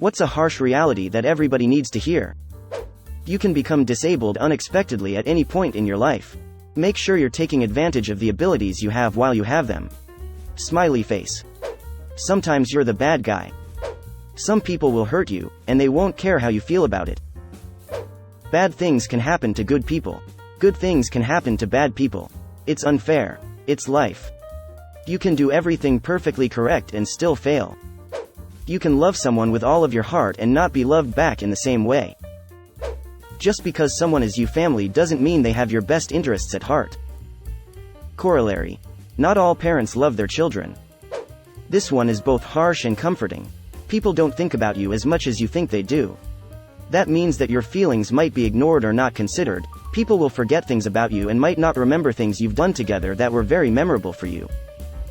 What's a harsh reality that everybody needs to hear? You can become disabled unexpectedly at any point in your life. Make sure you're taking advantage of the abilities you have while you have them. Smiley face. Sometimes you're the bad guy. Some people will hurt you, and they won't care how you feel about it. Bad things can happen to good people. Good things can happen to bad people. It's unfair. It's life. You can do everything perfectly correct and still fail. You can love someone with all of your heart and not be loved back in the same way. Just because someone is your family doesn't mean they have your best interests at heart. Corollary. Not all parents love their children. This one is both harsh and comforting. People don't think about you as much as you think they do. That means that your feelings might be ignored or not considered. People will forget things about you and might not remember things you've done together that were very memorable for you.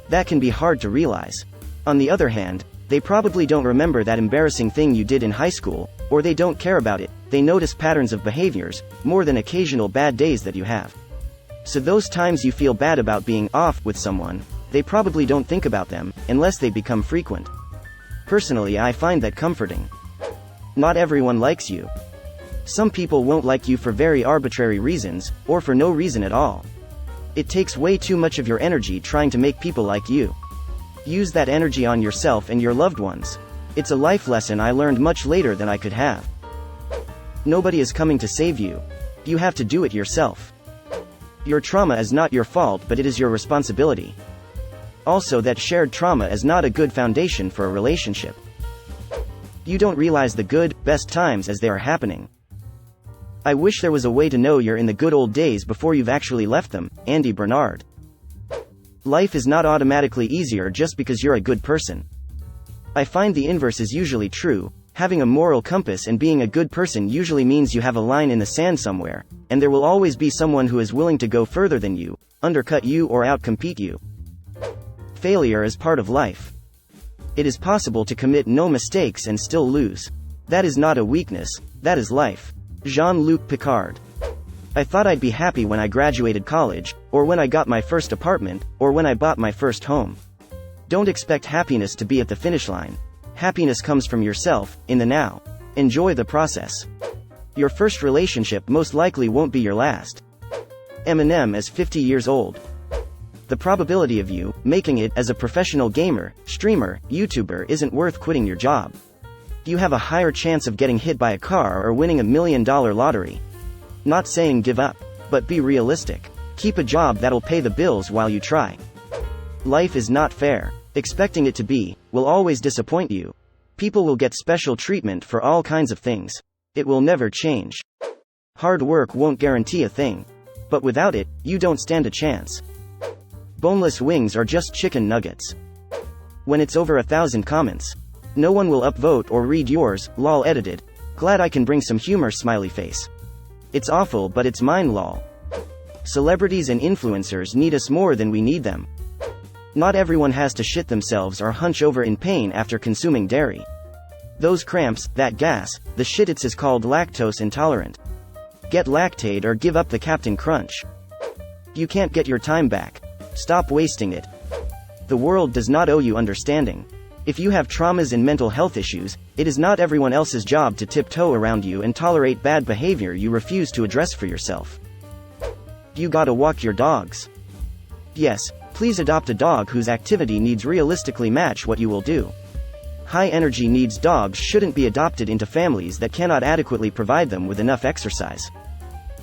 That can be hard to realize. On the other hand, they probably don't remember that embarrassing thing you did in high school, or they don't care about it. They notice patterns of behaviors, more than occasional bad days that you have. So those times you feel bad about being off with someone, they probably don't think about them, unless they become frequent. Personally, I find that comforting. Not everyone likes you. Some people won't like you for very arbitrary reasons, or for no reason at all. It takes way too much of your energy trying to make people like you. Use that energy on yourself and your loved ones. It's a life lesson I learned much later than I could have. Nobody is coming to save you. You have to do it yourself. Your trauma is not your fault, but it is your responsibility. Also, that shared trauma is not a good foundation for a relationship. You don't realize the good, best times as they are happening. I wish there was a way to know you're in the good old days before you've actually left them. Andy Bernard. Life is not automatically easier just because you're a good person. I find the inverse is usually true. Having a moral compass and being a good person usually means you have a line in the sand somewhere, and there will always be someone who is willing to go further than you, undercut you, or outcompete you. Failure is part of life. It is possible to commit no mistakes and still lose. That is not a weakness, that is life. Jean-Luc Picard. I thought I'd be happy when I graduated college, or when I got my first apartment, or when I bought my first home. Don't expect happiness to be at the finish line. Happiness comes from yourself, in the now. Enjoy the process. Your first relationship most likely won't be your last. Eminem is 50 years old. The probability of you making it as a professional gamer, streamer, YouTuber isn't worth quitting your job. You have a higher chance of getting hit by a car or winning $1 million lottery. Not saying give up, but be realistic. Keep a job that'll pay the bills while you try. Life is not fair. Expecting it to be will always disappoint you. People will get special treatment for all kinds of things. It will never change. Hard work won't guarantee a thing. But without it, you don't stand a chance. Boneless wings are just chicken nuggets. When it's over 1,000 comments, no one will upvote or read yours. Lol edited. Glad I can bring some humor. Smiley face. It's awful, but it's mine. Lol. Celebrities and influencers need us more than we need them. Not everyone has to shit themselves or hunch over in pain after consuming dairy. Those cramps, that gas, the shit is called lactose intolerant. Get Lactaid or give up the Captain Crunch. You can't get your time back. Stop wasting it. The world does not owe you understanding. If you have traumas and mental health issues, it is not everyone else's job to tiptoe around you and tolerate bad behavior you refuse to address for yourself. You gotta walk your dogs. Yes, please adopt a dog whose activity needs realistically match what you will do. High energy needs dogs shouldn't be adopted into families that cannot adequately provide them with enough exercise.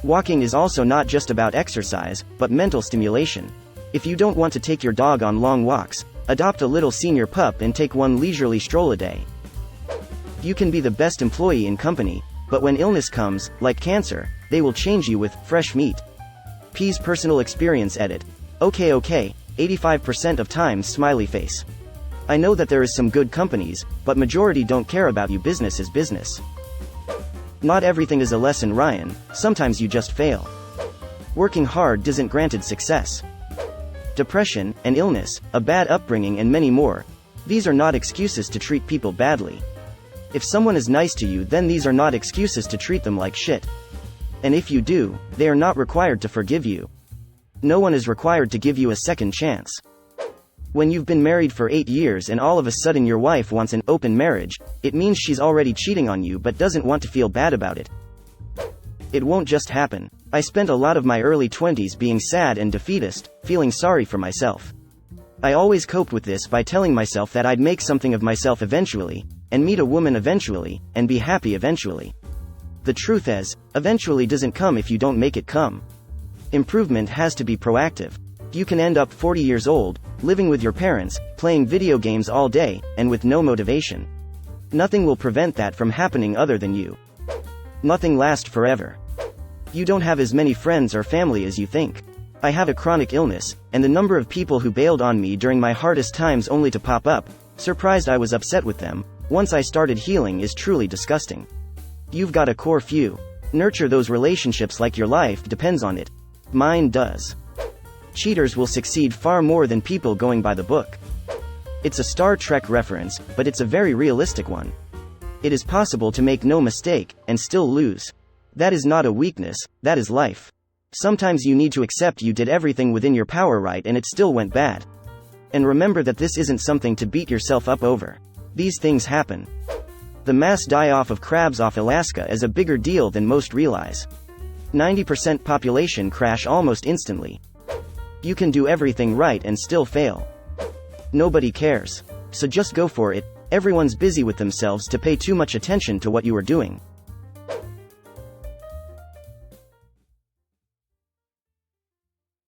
Walking is also not just about exercise, but mental stimulation. If you don't want to take your dog on long walks, adopt a little senior pup and take one leisurely stroll a day. You can be the best employee in company, but when illness comes, like cancer, they will change you with fresh meat. P's personal experience edit. Okay, 85% of times. Smiley face. I know that there is some good companies, but majority don't care about you. Business is business. Not everything is a lesson, Ryan. Sometimes you just fail. Working hard doesn't granted success. Depression, an illness, a bad upbringing, and many more. These are not excuses to treat people badly. If someone is nice to you, then these are not excuses to treat them like shit. And if you do, they are not required to forgive you. No one is required to give you a second chance. When you've been married for 8 years and all of a sudden your wife wants an open marriage, it means she's already cheating on you but doesn't want to feel bad about it. It won't just happen. I spent a lot of my early 20s being sad and defeatist, feeling sorry for myself. I always coped with this by telling myself that I'd make something of myself eventually, and meet a woman eventually, and be happy eventually. The truth is, eventually doesn't come if you don't make it come. Improvement has to be proactive. You can end up 40 years old, living with your parents, playing video games all day, and with no motivation. Nothing will prevent that from happening other than you. Nothing lasts forever. You don't have as many friends or family as you think. I have a chronic illness, and the number of people who bailed on me during my hardest times only to pop up, surprised I was upset with them, once I started healing is truly disgusting. You've got a core few. Nurture those relationships like your life depends on it. Mine does. Cheaters will succeed far more than people going by the book. It's a Star Trek reference, but it's a very realistic one. It is possible to make no mistake, and still lose. That is not a weakness, that is life. Sometimes you need to accept you did everything within your power right and it still went bad. And remember that this isn't something to beat yourself up over. These things happen. The mass die-off of crabs off Alaska is a bigger deal than most realize. 90% population crash almost instantly. You can do everything right and still fail. Nobody cares. So just go for it. Everyone's busy with themselves to pay too much attention to what you are doing.